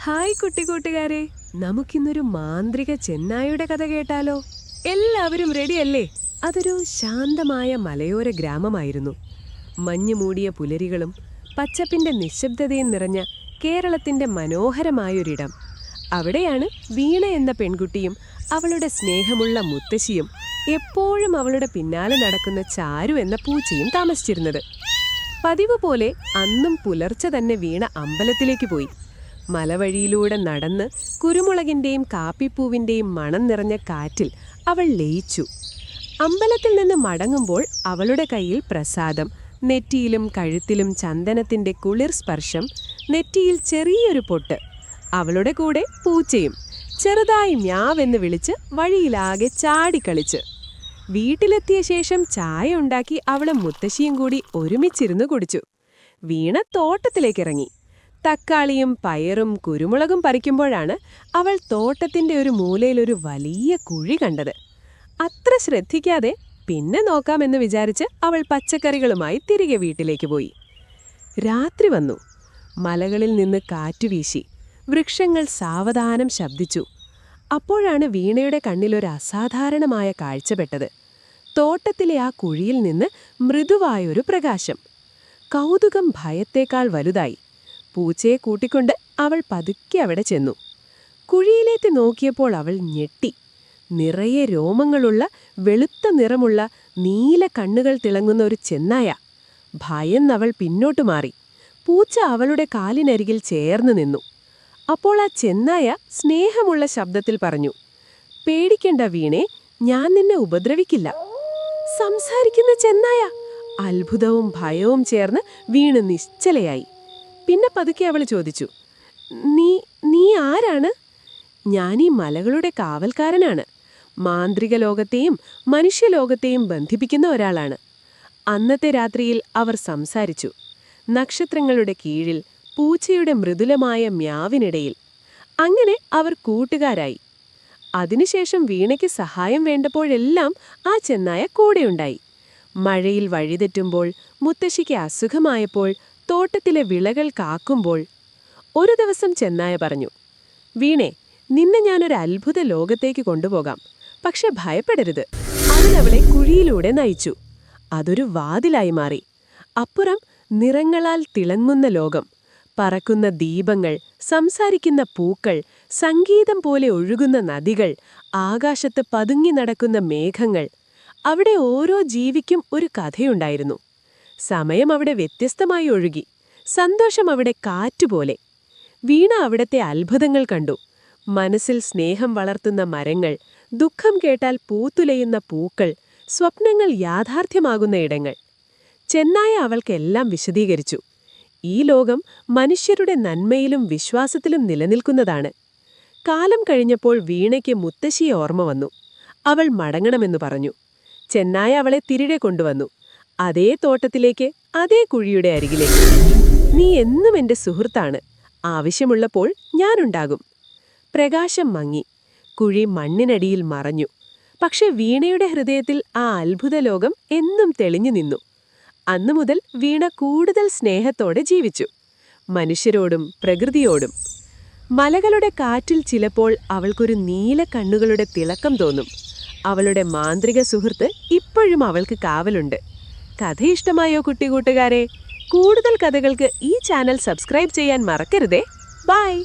Hi കുട്ടിക്കൂട്ടുകാരെ, നമുക്കിന്നൊരു മാന്ത്രിക ചെന്നായുടെ കഥ കേട്ടാലോ? എല്ലാവരും റെഡിയല്ലേ? അതൊരു ശാന്തമായ മലയോര ഗ്രാമമായിരുന്നു. മഞ്ഞു മൂടിയ പുലരികളും പച്ചപ്പിന്റെ നിശബ്ദതയും നിറഞ്ഞ കേരളത്തിന്റെ മനോഹരമായൊരിടം. അവിടെയാണ് വീണ എന്ന പെൺകുട്ടിയും അവളുടെ സ്നേഹമുള്ള മുത്തശ്ശിയും എപ്പോഴും അവളുടെ പിന്നാലെ നടക്കുന്ന ചാരു എന്ന പൂച്ചയും താമസിച്ചിരുന്നത്. പതിവ് പോലെ അന്നും പുലർച്ചെ തന്നെ വീണ അമ്പലത്തിലേക്ക് പോയി. മലവഴിയിലൂടെ നടന്ന് കുരുമുളകിൻ്റെയും കാപ്പിപ്പൂവിൻ്റെയും മണം നിറഞ്ഞ കാറ്റിൽ അവൾ ലയിച്ചു. അമ്പലത്തിൽ നിന്ന് മടങ്ങുമ്പോൾ അവളുടെ കയ്യിൽ പ്രസാദം, നെറ്റിയിലും കഴുത്തിലും ചന്ദനത്തിൻ്റെ കുളിർ സ്പർശം, നെറ്റിയിൽ ചെറിയൊരു പൊട്ട്. അവളുടെ കൂടെ പൂച്ചയും ചെറുതായി മ്യാവെന്ന് വിളിച്ച് വഴിയിലാകെ ചാടിക്കളിച്ച്. വീട്ടിലെത്തിയ ശേഷം ചായ ഉണ്ടാക്കി അവളും മുത്തശ്ശിയും കൂടി ഒരുമിച്ചിരുന്ന് കുടിച്ചു. വീണ തോട്ടത്തിലേക്കിറങ്ങി. തക്കാളിയും പയറും കുരുമുളകും പറിക്കുമ്പോഴാണ് അവൾ തോട്ടത്തിൻ്റെ ഒരു മൂലയിലൊരു വലിയ കുഴി കണ്ടത്. അത്ര ശ്രദ്ധിക്കാതെ പിന്നെ നോക്കാമെന്ന് വിചാരിച്ച് അവൾ പച്ചക്കറികളുമായി തിരികെ വീട്ടിലേക്ക് പോയി. രാത്രി വന്നു. മലകളിൽ നിന്ന് കാറ്റുവീശി. വൃക്ഷങ്ങൾ സാവധാനം ശബ്ദിച്ചു. അപ്പോഴാണ് വീണയുടെ കണ്ണിലൊരു അസാധാരണമായ കാഴ്ചപ്പെട്ടത്. തോട്ടത്തിലെ ആ കുഴിയിൽ നിന്ന് മൃദുവായൊരു പ്രകാശം. കൗതുകം ഭയത്തേക്കാൾ വലുതായി. പൂച്ചയെ കൂട്ടിക്കൊണ്ട് അവൾ പതുക്കെ അവിടെ ചെന്നു. കുഴിയിലേക്ക് നോക്കിയപ്പോൾ അവൾ ഞെട്ടി. നിറയെ രോമങ്ങളുള്ള വെളുത്ത നിറമുള്ള നീല കണ്ണുകൾ തിളങ്ങുന്ന ഒരു ചെന്നായ. ഭയന്നവൾ പിന്നോട്ടു മാറി. പൂച്ച അവളുടെ കാലിനരികിൽ ചേർന്ന് നിന്നു. അപ്പോൾ ആ ചെന്നായ സ്നേഹമുള്ള ശബ്ദത്തിൽ പറഞ്ഞു, "പേടിക്കണ്ട വീണേ, ഞാൻ നിന്നെ ഉപദ്രവിക്കില്ല." സംസാരിക്കുന്ന ചെന്നായ! അത്ഭുതവും ഭയവും ചേർന്ന് വീണ് നിശ്ചലയായി. പിന്നെ പതുക്കെ അവൾ ചോദിച്ചു, നീ ആരാണ്?" "ഞാനീ മലകളുടെ കാവൽക്കാരനാണ്. മാന്ത്രിക ലോകത്തെയും മനുഷ്യലോകത്തെയും ബന്ധിപ്പിക്കുന്ന ഒരാളാണ്." അന്നത്തെ രാത്രിയിൽ അവർ സംസാരിച്ചു. നക്ഷത്രങ്ങളുടെ കീഴിൽ, പൂച്ചയുടെ മൃദുലമായ മ്യാവിനിടയിൽ. അങ്ങനെ അവർ കൂട്ടുകാരായി. അതിനുശേഷം വീണയ്ക്ക് സഹായം വേണ്ടപ്പോഴെല്ലാം ആ ചെന്നായ കൂടെയുണ്ടായി. മഴയിൽ വഴിതെറ്റുമ്പോൾ, മുത്തശ്ശിക്ക് അസുഖമായപ്പോൾ, തോട്ടത്തിലെ വിളകൾ കാക്കുമ്പോൾ. ഒരു ദിവസം ചെന്നായ പറഞ്ഞു, "വീണേ, നിന്നെ ഞാനൊരു അത്ഭുത ലോകത്തേക്ക് കൊണ്ടുപോകാം. പക്ഷെ ഭയപ്പെടരുത്." അവളെ കുഴിയിലൂടെ നയിച്ചു. അതൊരു വാതിലായി മാറി. അപ്പുറം നിറങ്ങളാൽ തിളങ്ങുന്ന ലോകം. പറക്കുന്ന ദീപങ്ങൾ, സംസാരിക്കുന്ന പൂക്കൾ, സംഗീതം പോലെ ഒഴുകുന്ന നദികൾ, ആകാശത്ത് പതുങ്ങി നടക്കുന്ന മേഘങ്ങൾ. അവിടെ ഓരോ ജീവിക്കും ഒരു കഥയുണ്ടായിരുന്നു. സമയം അവിടെ വ്യത്യസ്തമായി ഒഴുകി. സന്തോഷം അവിടെ കാറ്റുപോലെ. വീണ അവിടത്തെ അത്ഭുതങ്ങൾ കണ്ടു. മനസ്സിൽ സ്നേഹം വളർത്തുന്ന മരങ്ങൾ, ദുഃഖം കേട്ടാൽ പൂത്തുലയുന്ന പൂക്കൾ, സ്വപ്നങ്ങൾ യാഥാർത്ഥ്യമാകുന്ന ഇടങ്ങൾ. ചെന്നായ അവൾക്കെല്ലാം വിശദീകരിച്ചു. ഈ ലോകം മനുഷ്യരുടെ നന്മയിലും വിശ്വാസത്തിലും നിലനിൽക്കുന്നതാണ്. കാലം കഴിഞ്ഞപ്പോൾ വീണയ്ക്ക് മുത്തശ്ശിയെ ഓർമ്മ വന്നു. അവൾ മടങ്ങണമെന്നു പറഞ്ഞു. ചെന്നായ അവളെ തിരികെ കൊണ്ടുവന്നു. അതേ തോട്ടത്തിലേക്ക്, അതേ കുഴിയുടെ അരികിലേക്ക്. "നീ എന്നും എൻ്റെ സുഹൃത്താണ്. ആവശ്യമുള്ളപ്പോൾ ഞാനുണ്ടാകും." പ്രകാശം മങ്ങി. കുഴി മണ്ണിനടിയിൽ മറഞ്ഞു. പക്ഷെ വീണയുടെ ഹൃദയത്തിൽ ആ അത്ഭുത ലോകം എന്നും തെളിഞ്ഞു നിന്നു. അന്നുമുതൽ വീണ കൂടുതൽ സ്നേഹത്തോടെ ജീവിച്ചു. മനുഷ്യരോടും പ്രകൃതിയോടും. മലകളുടെ കാറ്റിൽ ചിലപ്പോൾ അവൾക്കൊരു നീല കണ്ണുകളുടെ തിളക്കം തോന്നും. അവളുടെ മാന്ത്രിക സുഹൃത്ത് ഇപ്പോഴും അവൾക്ക് കാവലുണ്ട്. കഥ ഇഷ്ടമായോ കുട്ടികൂട്ടുകാരെ? കൂടുതൽ കഥകൾക്ക് ഈ ചാനൽ സബ്സ്ക്രൈബ് ചെയ്യാൻ മറക്കരുതേ. ബൈ.